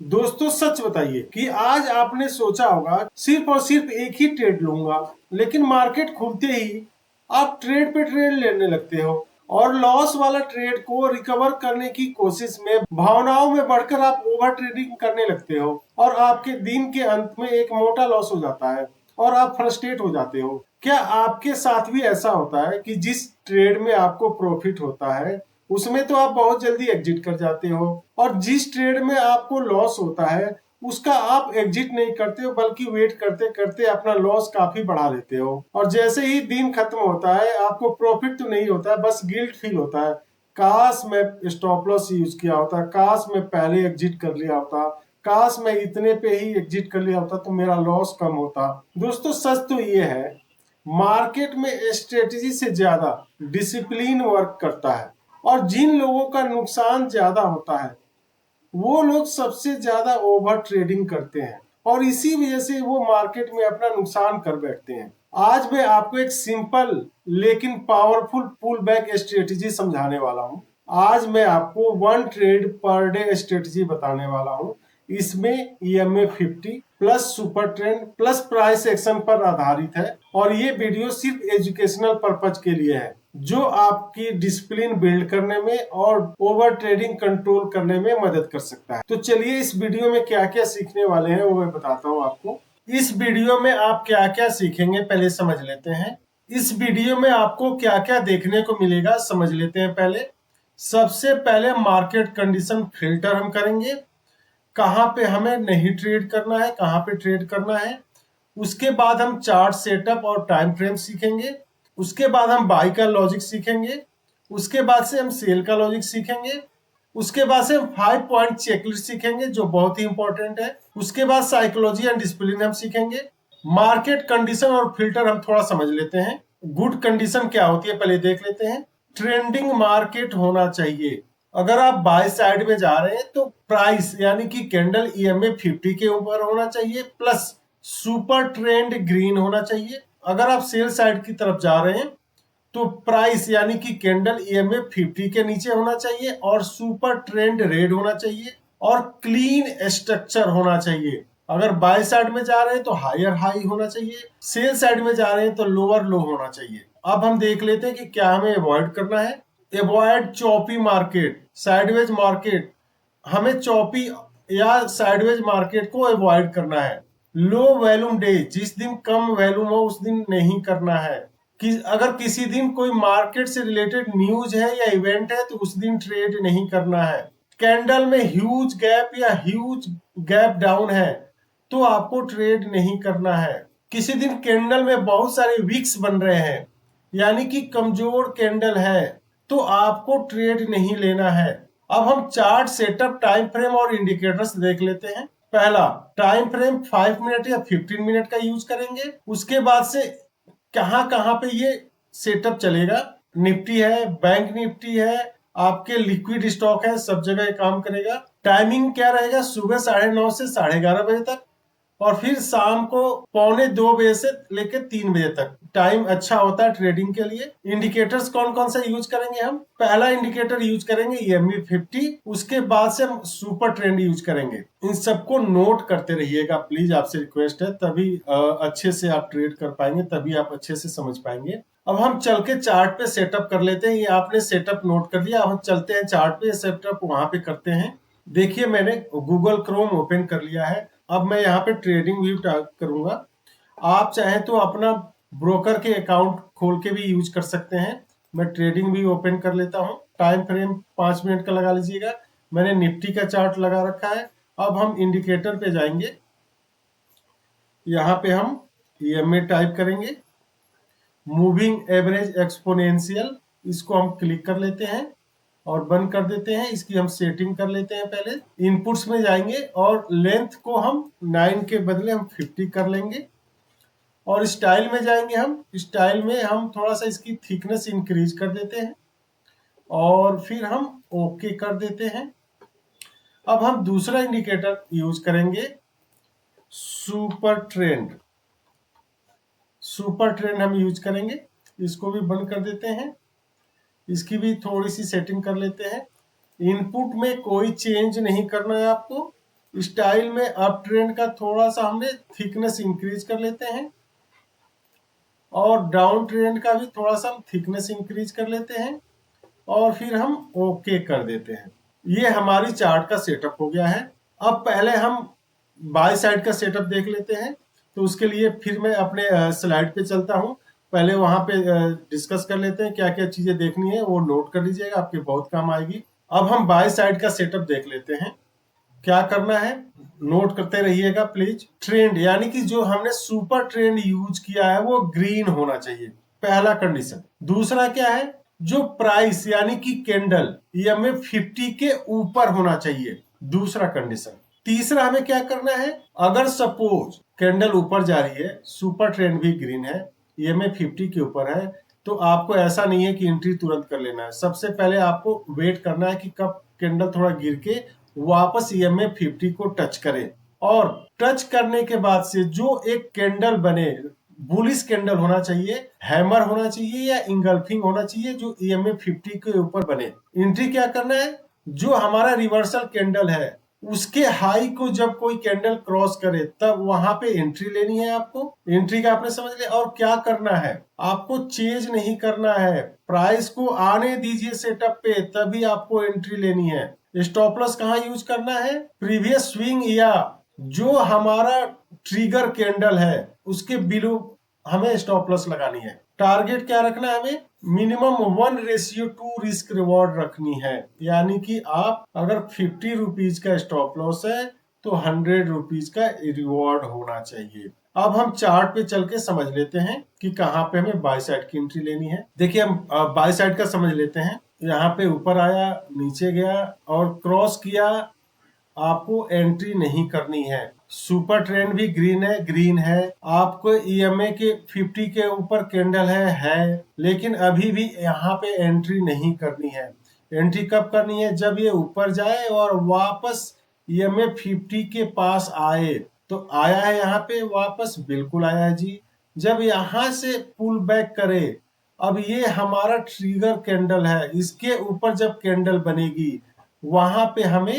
दोस्तों सच बताइए कि आज आपने सोचा होगा सिर्फ और सिर्फ एक ही ट्रेड लूंगा, लेकिन मार्केट खुलते ही आप ट्रेड पे ट्रेड लेने लगते हो और लॉस वाला ट्रेड को रिकवर करने की कोशिश में भावनाओं में बढ़कर आप ओवर ट्रेडिंग करने लगते हो और आपके दिन के अंत में एक मोटा लॉस हो जाता है और आप फ्रस्ट्रेट हो जाते हो। क्या आपके साथ भी ऐसा होता है कि जिस ट्रेड में आपको प्रॉफिट होता है उसमें तो आप बहुत जल्दी एग्जिट कर जाते हो और जिस ट्रेड में आपको लॉस होता है उसका आप एग्जिट नहीं करते हो बल्कि वेट करते करते अपना लॉस काफी बढ़ा लेते हो और जैसे ही दिन खत्म होता है आपको प्रॉफिट तो नहीं होता है, बस गिल्ट फील होता है। काश मैं स्टॉप लॉस यूज किया होता, काश मैं पहले एग्जिट कर लिया होता, काश मैं इतने पे ही एग्जिट कर लिया होता तो मेरा लॉस कम होता। दोस्तों सच तो ये है, मार्केट में स्ट्रेटेजी से ज्यादा डिसिप्लिन वर्क करता है और जिन लोगों का नुकसान ज्यादा होता है वो लोग सबसे ज्यादा ओवर ट्रेडिंग करते हैं और इसी वजह से वो मार्केट में अपना नुकसान कर बैठते हैं। आज मैं आपको एक सिंपल लेकिन पावरफुल पुल बैक स्ट्रेटेजी समझाने वाला हूं। आज मैं आपको 1 ट्रेड पर डे स्ट्रेटेजी बताने वाला हूं। इसमें EMA 50 plus super trend plus price action पर आधारित है और ये वीडियो सिर्फ एजुकेशनल पर्पज के लिए है जो आपकी डिसिप्लिन बिल्ड करने में और ओवर ट्रेडिंग कंट्रोल करने में मदद कर सकता है। तो चलिए इस वीडियो में क्या क्या सीखने वाले हैं वो मैं बताता हूँ आपको। इस वीडियो में आप क्या क्या सीखेंगे पहले समझ लेते हैं। इस वीडियो में आपको क्या क्या देखने को मिलेगा समझ लेते हैं पहले। सबसे पहले मार्केट कंडीशन फिल्टर हम करेंगे, कहाँ पे हमें नहीं ट्रेड करना है, कहाँ पे ट्रेड करना है। उसके बाद हम चार्ट सेटअप और टाइम फ्रेम सीखेंगे। उसके बाद हम बाई का लॉजिक सीखेंगे। उसके बाद से हम सेल का लॉजिक सीखेंगे। उसके बाद से हम 5 पॉइंट चेकलिस्ट सीखेंगे जो बहुत ही इंपॉर्टेंट है। उसके बाद साइकोलॉजी एंड डिसिप्लिन हम सीखेंगे। मार्केट कंडीशन और फिल्टर हम थोड़ा समझ लेते हैं। गुड कंडीशन क्या होती है पहले देख लेते हैं। ट्रेंडिंग मार्केट होना चाहिए। अगर आप बाय साइड में जा रहे हैं तो प्राइस यानी कि कैंडल EMA 50 के ऊपर होना चाहिए प्लस सुपर ट्रेंड ग्रीन होना चाहिए। अगर आप सेल साइड की तरफ जा रहे हैं तो प्राइस यानी कि कैंडल EMA 50 के नीचे होना चाहिए और सुपर ट्रेंड रेड होना चाहिए और क्लीन स्ट्रक्चर होना चाहिए। अगर बाय साइड में जा रहे हैं तो हायर हाई होना चाहिए, सेल साइड में जा रहे हैं तो लोअर लो होना चाहिए। अब हम देख लेते हैं कि क्या हमें अवॉइड करना है। Avoid choppy market, sideways market. हमें चॉपी या साइडवेज मार्केट को अवॉइड करना है। लो वैल्यूम डे, जिस दिन कम वैल्यूम हो उस दिन नहीं करना है। कि अगर किसी दिन कोई मार्केट से रिलेटेड न्यूज है या इवेंट है तो उस दिन ट्रेड नहीं करना है। कैंडल में ह्यूज गैप या ह्यूज गैप डाउन है तो आपको ट्रेड नहीं करना है। किसी दिन कैंडल में बहुत सारे विक्स बन रहे हैं यानी कि कमजोर कैंडल है तो आपको ट्रेड नहीं लेना है। अब हम चार्ट सेटअप, टाइम फ्रेम और इंडिकेटर्स देख लेते हैं। पहला टाइम फ्रेम 5 मिनट या 15 मिनट का यूज करेंगे। उसके बाद से कहां कहां पे ये सेटअप चलेगा। निफ्टी है, बैंक निफ्टी है, आपके लिक्विड स्टॉक है, सब जगह ये काम करेगा। टाइमिंग क्या रहेगा, सुबह 9:30 से 11:30 बजे तक और फिर शाम को 1:45 से लेकर 3 बजे तक। टाइम अच्छा होता है ट्रेडिंग के लिए। इंडिकेटर्स कौन कौन सा यूज करेंगे हम। पहला इंडिकेटर यूज करेंगे EMA 50, उसके बाद से हम सुपर ट्रेंड यूज करेंगे। इन सबको नोट करते रहिएगा प्लीज, आपसे रिक्वेस्ट है, तभी अच्छे से आप ट्रेड कर पाएंगे, तभी आप अच्छे से समझ पाएंगे। अब हम चल के चार्ट पे सेटअप कर लेते हैं। ये आपने सेटअप नोट कर लिया। अब हम चलते हैं चार्ट पे, सेटअप वहां पे करते हैं। देखिए मैंने गूगल क्रोम ओपन कर लिया है। अब मैं यहाँ पे ट्रेडिंग व्यू करूंगा। आप चाहे तो अपना ब्रोकर के अकाउंट खोल के भी यूज कर सकते हैं। मैं ट्रेडिंग भी ओपन कर लेता हूँ। टाइम फ्रेम 5 मिनट का लगा लीजिएगा। मैंने निफ्टी का चार्ट लगा रखा है। अब हम इंडिकेटर पे जाएंगे। यहाँ पे हम EMA टाइप करेंगे, मूविंग एवरेज एक्सपोनेंशियल, इसको हम क्लिक कर लेते हैं और बंद कर देते हैं। इसकी हम सेटिंग कर लेते हैं। पहले इनपुट्स में जाएंगे और लेंथ को हम 9 के बदले हम 50 कर लेंगे और स्टाइल में जाएंगे। हम स्टाइल में हम थोड़ा सा इसकी थिकनेस इंक्रीज कर देते हैं और फिर हम ओके कर देते हैं। अब हम दूसरा इंडिकेटर यूज करेंगे, सुपर ट्रेंड। सुपर ट्रेंड हम यूज करेंगे, इसको भी बंद कर देते हैं। इसकी भी थोड़ी सी सेटिंग कर लेते हैं। इनपुट में कोई चेंज नहीं करना है आपको। स्टाइल में अप ट्रेंड का थोड़ा सा हमने थिकनेस इंक्रीज कर लेते हैं और डाउन ट्रेंड का भी थोड़ा सा हम थिकनेस इंक्रीज कर लेते हैं और फिर हम ओके कर देते हैं। ये हमारी चार्ट का सेटअप हो गया है। अब पहले हम बाय साइड का सेटअप देख लेते हैं। तो उसके लिए फिर मैं अपने स्लाइड पे चलता हूं। पहले वहां पे डिस्कस कर लेते हैं, क्या क्या चीजें देखनी है वो नोट कर लीजिएगा, आपके बहुत काम आएगी। अब हम बाय साइड का सेटअप देख लेते हैं। क्या करना है नोट करते रहिएगा प्लीज। ट्रेंड यानी कि जो हमने सुपर ट्रेंड यूज किया है वो ग्रीन होना चाहिए, पहला कंडीशन। दूसरा क्या है, जो प्राइस यानी कि कैंडल ये हमें 50 के ऊपर होना चाहिए, दूसरा कंडीशन। तीसरा हमें क्या करना है, अगर सपोज कैंडल ऊपर जा रही है, सुपर ट्रेंड भी ग्रीन है, ये में 50 के ऊपर है, तो आपको ऐसा नहीं है कि एंट्री तुरंत कर लेना है। सबसे पहले आपको वेट करना है कि कब कैंडल थोड़ा गिर के वापस EMA 50 को टच करे, और टच करने के बाद से जो एक कैंडल बने, बुलिश कैंडल होना चाहिए, हैमर होना चाहिए या इंगल्फिंग होना चाहिए, जो EMA 50 के ऊपर बने। एंट्री क्या करना है, जो हमारा रिवर्सल कैंडल है उसके हाई को जब कोई कैंडल क्रॉस करे तब वहां पे एंट्री लेनी है आपको। एंट्री का आपने समझ लिया। और क्या करना है, आपको चेंज नहीं करना है, प्राइस को आने दीजिए सेटअप पे, तभी आपको एंट्री लेनी है। स्टॉप लॉस कहाँ यूज करना है, प्रीवियस स्विंग या जो हमारा ट्रिगर कैंडल है उसके बिलो हमें स्टॉप लॉस लगानी है। टारगेट क्या रखना है, हमें मिनिमम 1:2 रिस्क रिवॉर्ड रखनी है। यानी कि आप अगर 50 रुपीज का स्टॉप लॉस है तो 100 रुपीज का रिवॉर्ड होना चाहिए। अब हम चार्ट पे चल के समझ लेते हैं कि कहाँ पे हमें बाय साइड की एंट्री लेनी है। देखिए हम बाय साइड का समझ लेते हैं। यहाँ पे ऊपर आया, नीचे गया और क्रॉस किया, आपको एंट्री नहीं करनी है। सुपर ट्रेंड भी ग्रीन है। आपको EMA के 50 के ऊपर कैंडल है, लेकिन अभी भी यहाँ पे एंट्री नहीं करनी है। एंट्री कब करनी है, जब ये ऊपर जाए और वापस EMA 50 के पास आए। तो आया है यहाँ पे वापस, बिल्कुल आया है जी। जब यहाँ से पुल बैक करे, अब ये हमारा ट्रिगर कैंडल है, इसके ऊपर जब कैंडल बनेगी वहां पे हमें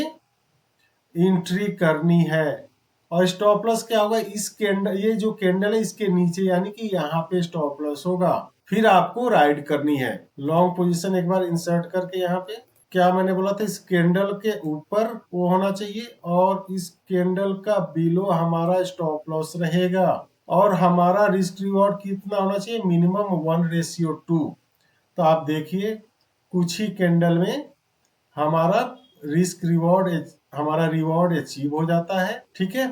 एंट्री करनी है। और स्टॉप लॉस क्या होगा, इस कैंडल, ये जो कैंडल है इसके नीचे, यानी कि यहाँ पे स्टॉप लॉस होगा। फिर आपको राइड करनी है, लॉन्ग पोजीशन एक बार इंसर्ट करके। यहाँ पे क्या मैंने बोला था, इस कैंडल के ऊपर वो होना चाहिए और इस कैंडल का बिलो हमारा स्टॉप लॉस रहेगा। और हमारा रिस्क रिवॉर्ड कितना होना चाहिए, मिनिमम 1:2। तो आप देखिए कुछ ही कैंडल में हमारा रिस्क रिवॉर्ड, हमारा रिवॉर्ड अचीव हो जाता है। ठीक है,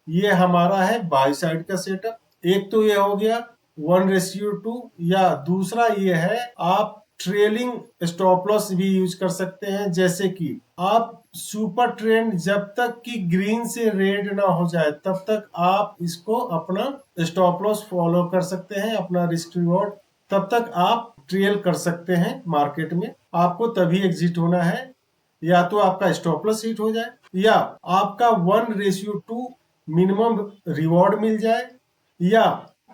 ये हमारा है बाय साइड का सेटअप। एक तो ये हो गया 1:2, या दूसरा ये है आप ट्रेलिंग स्टॉप लॉस भी यूज कर सकते हैं। जैसे कि आप सुपर ट्रेंड जब तक कि ग्रीन से रेड ना हो जाए तब तक आप इसको अपना स्टॉप लॉस फॉलो कर सकते हैं, अपना रिस्क रिवॉर्ड तब तक आप ट्रेल कर सकते हैं मार्केट में। आपको तभी एग्जिट होना है, या तो आपका स्टॉप लॉस हिट हो जाए या आपका 1:2 मिनिमम रिवॉर्ड मिल जाए, या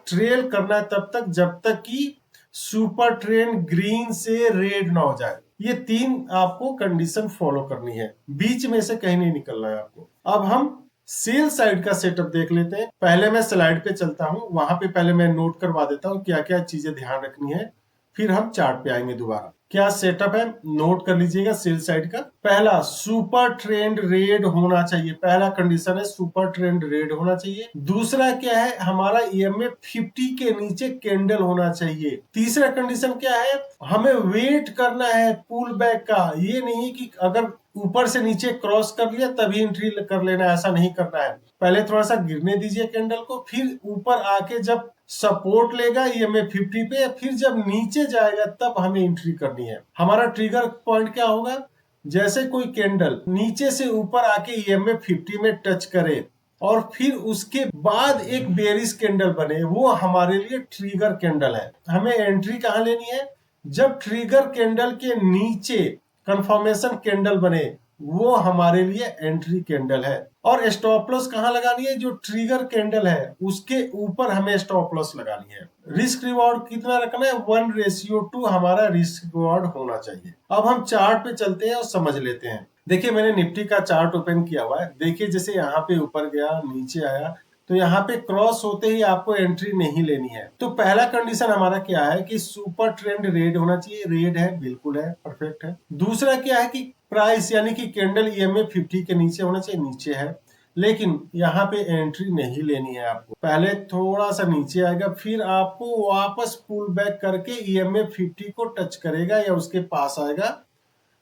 ट्रेल करना है तब तक जब तक कि सुपर ट्रेंड ग्रीन से रेड ना हो जाए। ये 3 आपको कंडीशन फॉलो करनी है, बीच में से कहीं नहीं निकलना है आपको। अब हम सेल साइड का सेटअप देख लेते हैं। पहले मैं स्लाइड पे चलता हूं, वहां पे पहले मैं नोट करवा देता हूं क्या क्या चीजें ध्यान रखनी है, फिर हम चार्ट पे आएंगे दोबारा। क्या सेटअप है नोट कर लीजिएगा सेल साइड का। पहला, सुपर ट्रेंड रेड होना चाहिए, पहला कंडीशन है सुपर ट्रेंड रेड होना चाहिए। दूसरा क्या है, हमारा EMA 50 के नीचे कैंडल होना चाहिए। तीसरा कंडीशन क्या है, हमें वेट करना है पुल बैक का। ये नहीं कि अगर ऊपर से नीचे क्रॉस कर लिया तभी एंट्री कर लेना, ऐसा नहीं करना है। पहले थोड़ा सा गिरने दीजिए कैंडल को, फिर ऊपर आके जब सपोर्ट लेगा EMA 50 पे, फिर जब नीचे जाएगा तब हमें एंट्री करनी है। हमारा ट्रिगर पॉइंट क्या होगा, जैसे कोई कैंडल नीचे से ऊपर आके EMA 50 में टच करे और फिर उसके बाद एक बेरिश कैंडल बने, वो हमारे लिए ट्रिगर कैंडल है। हमें एंट्री कहाँ लेनी है, जब ट्रिगर कैंडल के नीचे कंफर्मेशन कैंडल बने, वो हमारे लिए एंट्री कैंडल है। और स्टॉप लॉस कहाँ लगानी है, जो ट्रिगर कैंडल है उसके ऊपर हमें स्टॉप लॉस लगानी है। रिस्क रिवॉर्ड कितना रखना है, 1:2 हमारा रिस्क रिवॉर्ड होना चाहिए। अब हम चार्ट पे चलते हैं और समझ लेते हैं। देखिए मैंने निफ्टी का चार्ट ओपन किया हुआ है। देखिए जैसे यहाँ पे ऊपर गया, नीचे आया, तो यहाँ पे क्रॉस होते ही आपको एंट्री नहीं लेनी है। तो पहला कंडीशन हमारा क्या है कि सुपर ट्रेंड रेड होना चाहिए। रेड है, बिल्कुल है, परफेक्ट है। दूसरा क्या है कि प्राइस यानी कि कैंडल ईएमए 50 के नीचे होना चाहिए। नीचे है, लेकिन यहाँ पे एंट्री नहीं लेनी है आपको। पहले थोड़ा सा नीचे आएगा, फिर आपको वापस पुल बैक करके ईएमए 50 को टच करेगा या उसके पास आएगा।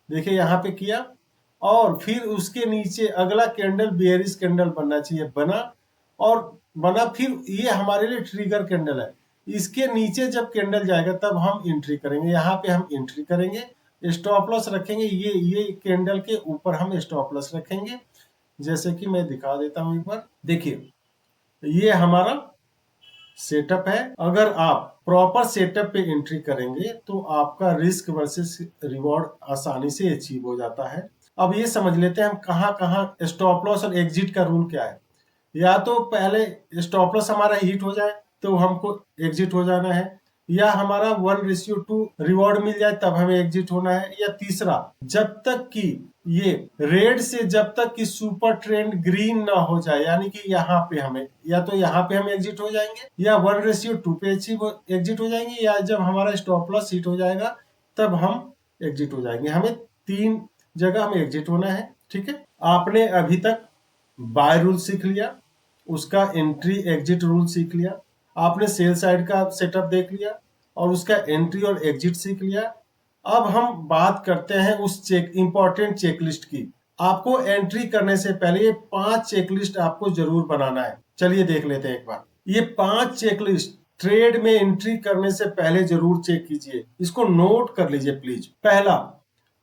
देखिए यहाँ पे किया, और फिर उसके नीचे अगला कैंडल बेयरिश कैंडल बनना चाहिए। बना, और बना, फिर ये हमारे लिए ट्रिगर कैंडल है। इसके नीचे जब कैंडल जाएगा तब हम एंट्री करेंगे। यहाँ पे हम एंट्री करेंगे, स्टॉप लॉस रखेंगे। ये कैंडल के ऊपर हम स्टॉप लॉस रखेंगे। जैसे कि मैं दिखा देता हूं एक बार। देखिए ये हमारा सेटअप है। अगर आप प्रॉपर सेटअप पे एंट्री करेंगे तो आपका रिस्क वर्सेस रिवॉर्ड आसानी से अचीव हो जाता है। अब ये समझ लेते हैं हम कहाँ कहाँ स्टॉप लॉस और एग्जिट का रूल क्या है। या तो पहले स्टॉप लॉस हमारा हिट हो जाए तो हमको एग्जिट हो जाना है, या हमारा 1:2 रिवॉर्ड मिल जाए तब हमें एग्जिट होना है, या तीसरा जब तक कि ये रेड से जब तक कि सुपर ट्रेंड ग्रीन ना हो जाए, यानी कि यहाँ पे हमें या तो यहाँ पे हम एग्जिट हो जाएंगे, या 1:2 पे एग्जिट हो जाएंगे, या जब हमारा स्टॉप लॉस हिट हो जाएगा तब हम एग्जिट हो जाएंगे। हमें 3 जगह हमें एग्जिट होना है। ठीक है, आपने अभी तक बाय रूल सीख लिया, उसका एंट्री एग्जिट रूल सीख लिया, आपने सेल साइड का सेटअप देख लिया और उसका एंट्री और एग्जिट सीख लिया। अब हम बात करते हैं उस इंपॉर्टेंट चेकलिस्ट की। आपको एंट्री करने से पहले ये 5 चेकलिस्ट आपको जरूर बनाना है। चलिए देख लेते हैं एक बार। ये 5 चेकलिस्ट ट्रेड में एंट्री करने से पहले जरूर चेक कीजिए। इसको नोट कर लीजिए प्लीज। पहला,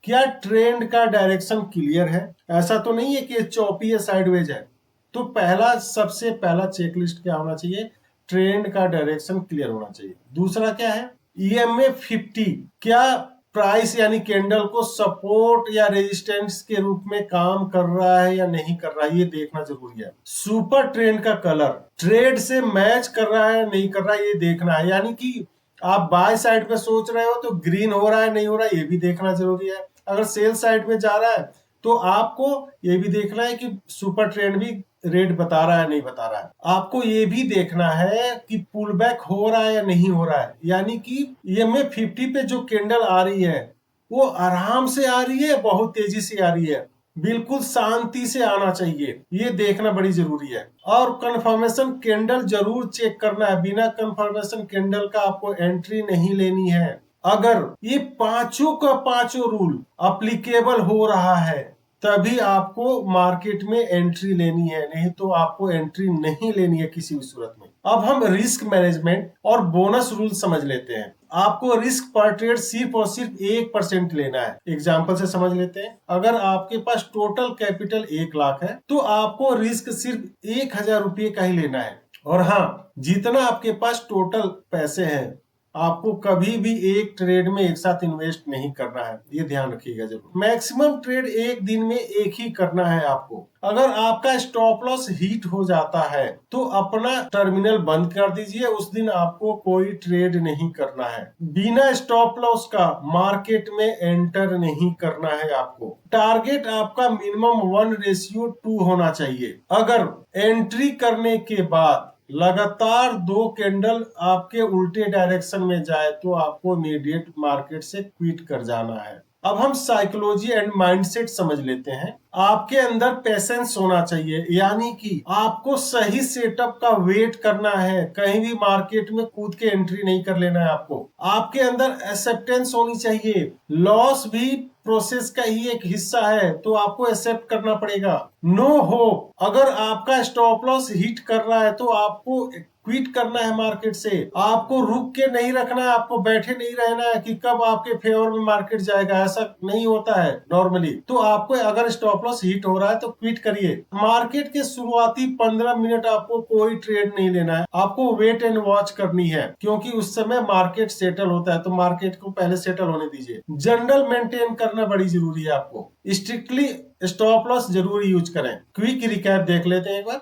क्या ट्रेंड का डायरेक्शन क्लियर है? ऐसा तो नहीं है कि चौपी या साइडवेज है। तो पहला, सबसे पहला चेकलिस्ट क्या होना चाहिए? ट्रेंड का डायरेक्शन क्लियर होना चाहिए। दूसरा क्या है? ईएमए 50 क्या प्राइस यानी कैंडल को सपोर्ट या रेजिस्टेंस के रूप में काम कर रहा है या नहीं कर रहा है, ये देखना जरूरी है। सुपर ट्रेंड का कलर ट्रेड से मैच कर रहा है या नहीं कर रहा है, ये देखना है। यानी कि आप बाय साइड पे सोच रहे हो तो ग्रीन हो रहा है नहीं हो रहा है, ये भी देखना जरूरी है। अगर सेल साइड में जा रहा है तो आपको ये भी देखना है कि सुपर ट्रेंड भी रेट बता रहा है नहीं बता रहा है। आपको ये भी देखना है कि पुल बैक हो रहा है या नहीं हो रहा है। यानी कि ईएमए 50 पे जो कैंडल आ रही है वो आराम से आ रही है, बहुत तेजी से आ रही है, बिल्कुल शांति से आना चाहिए, ये देखना बड़ी जरूरी है। और कंफर्मेशन कैंडल जरूर चेक करना है। बिना कंफर्मेशन कैंडल का आपको एंट्री नहीं लेनी है। अगर ये पांचों का पांचों रूल अप्लीकेबल हो रहा है तभी आपको मार्केट में एंट्री लेनी है, नहीं तो आपको एंट्री नहीं लेनी है किसी भी सूरत में। अब हम रिस्क मैनेजमेंट और बोनस रूल समझ लेते हैं। आपको रिस्क पर ट्रेड सिर्फ और सिर्फ 1% लेना है। एग्जाम्पल से समझ लेते हैं। अगर आपके पास टोटल कैपिटल 1 लाख है तो आपको रिस्क सिर्फ 1000 रुपये का ही लेना है। और हाँ, जितना आपके पास टोटल पैसे हैं आपको कभी भी एक ट्रेड में एक साथ इन्वेस्ट नहीं करना है, ये ध्यान रखिएगा जरूर। मैक्सिमम ट्रेड एक दिन में एक ही करना है आपको। अगर आपका स्टॉप लॉस हिट हो जाता है तो अपना टर्मिनल बंद कर दीजिए, उस दिन आपको कोई ट्रेड नहीं करना है। बिना स्टॉप लॉस का मार्केट में एंटर नहीं करना है आपको। टारगेट आपका मिनिमम 1:2 होना चाहिए। अगर एंट्री करने के बाद लगातार 2 कैंडल आपके उल्टे डायरेक्शन में जाए तो आपको इमीडिएट मार्केट से क्विट कर जाना है। अब हम साइकोलॉजी एंड माइंडसेट समझ लेते हैं। आपके अंदर पेशेंस होना चाहिए, यानी कि आपको सही सेटअप का वेट करना है। कहीं भी मार्केट में कूद के एंट्री नहीं कर लेना है आपको। आपके अंदर एक्सेप्टेंस होनी चाहिए। लॉस भी प्रोसेस का ही एक हिस्सा है तो आपको एक्सेप्ट करना पड़ेगा। नो होप, अगर आपका स्टॉप लॉस हिट कर रहा है तो आपको क्विट करना है मार्केट से। आपको रुक के नहीं रखना है, आपको बैठे नहीं रहना है कि कब आपके फेवर में मार्केट जाएगा, ऐसा नहीं होता है नॉर्मली। तो आपको अगर स्टॉप लॉस हिट हो रहा है तो क्विट करिए। मार्केट के शुरुआती 15 मिनट आपको कोई ट्रेड नहीं लेना है, आपको वेट एंड वॉच करनी है, क्योंकि उस समय मार्केट सेटल होता है तो मार्केट को पहले सेटल होने दीजिए। जनरल मेंटेन करना बड़ी जरूरी है। आपको स्ट्रिक्टली स्टॉप लॉस जरूर यूज करें। क्विक रिकैप देख लेते हैं एक बार।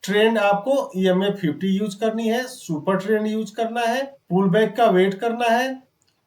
ट्रेंड आपको ईएमए 50 यूज करनी है, सुपर ट्रेंड यूज करना है, पुल बैक का वेट करना है,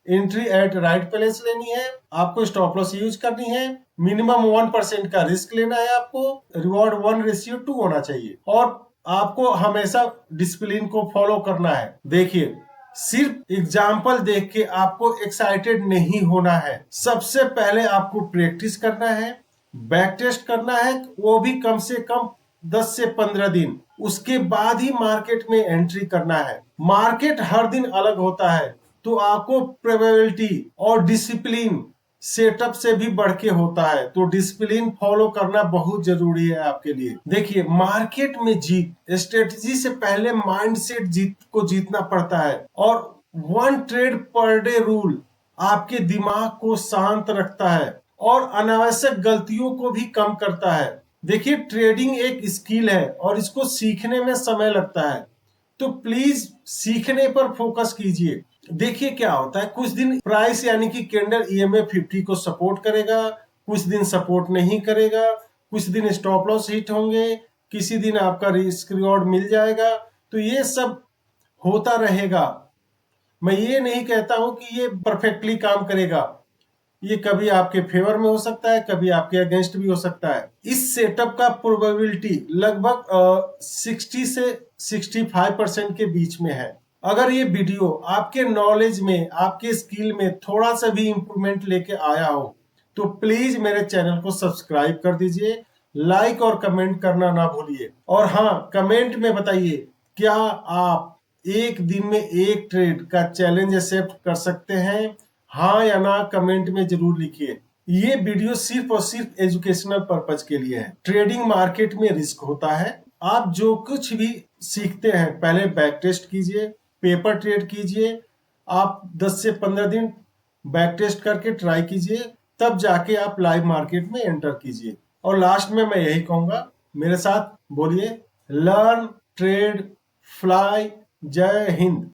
एंट्री एट राइट प्लेस लेनी है, आपको स्टॉप लॉस यूज करनी है, मिनिमम 1% का रिस्क लेना है, आपको रिवॉर्ड 1:2 होना चाहिए और आपको हमेशा डिसिप्लिन को फॉलो करना है। देखिए, सिर्फ एग्जाम्पल देख के आपको एक्साइटेड नहीं होना है। सबसे पहले आपको प्रैक्टिस करना है, बैक टेस्ट करना है, वो भी कम से कम 10 से 15 दिन। उसके बाद ही मार्केट में एंट्री करना है। मार्केट हर दिन अलग होता है, तो आपको प्रोबेबिलिटी और डिसिप्लिन सेटअप से भी बढ़ के होता है, तो डिसिप्लिन फॉलो करना बहुत जरूरी है आपके लिए। देखिए, मार्केट में जीत स्ट्रेटजी से पहले माइंडसेट को जीतना पड़ता है और 1 ट्रेड पर डे रूल आपके दिमाग को शांत रखता है और अनावश्यक गलतियों को भी कम करता है। देखिए, ट्रेडिंग एक स्किल है और इसको सीखने में समय लगता है, तो प्लीज सीखने पर फोकस कीजिए। देखिए क्या होता है, कुछ दिन प्राइस यानी कि कैंडल EMA 50 को सपोर्ट करेगा, कुछ दिन सपोर्ट नहीं करेगा, कुछ दिन स्टॉप लॉस हिट होंगे, किसी दिन आपका रिस्क रिवॉर्ड मिल जाएगा। तो ये सब होता रहेगा। मैं ये नहीं कहता हूं कि ये परफेक्टली काम करेगा, ये कभी आपके फेवर में हो सकता है, कभी आपके अगेंस्ट भी हो सकता है। इस सेटअप का प्रोबेबिलिटी लगभग 60 से 65% के बीच में है। अगर ये वीडियो आपके नॉलेज में, आपके स्किल में थोड़ा सा भी इंप्रूवमेंट लेके आया हो तो प्लीज मेरे चैनल को सब्सक्राइब कर दीजिए, लाइक और कमेंट करना ना भूलिए। और हाँ, कमेंट में बताइए, क्या आप एक दिन में एक ट्रेड का चैलेंज एक्सेप्ट कर सकते हैं? हाँ या ना कमेंट में जरूर लिखिए। ये वीडियो सिर्फ और सिर्फ एजुकेशनल पर्पज के लिए है। ट्रेडिंग मार्केट में रिस्क होता है। आप जो कुछ भी सीखते हैं पहले बैक टेस्ट कीजिए, पेपर ट्रेड कीजिए, आप 10 से 15 दिन बैक टेस्ट करके ट्राई कीजिए, तब जाके आप लाइव मार्केट में एंटर कीजिए। और लास्ट में मैं यही कहूंगा, मेरे साथ बोलिए, लर्न, ट्रेड, फ्लाई। जय हिंद।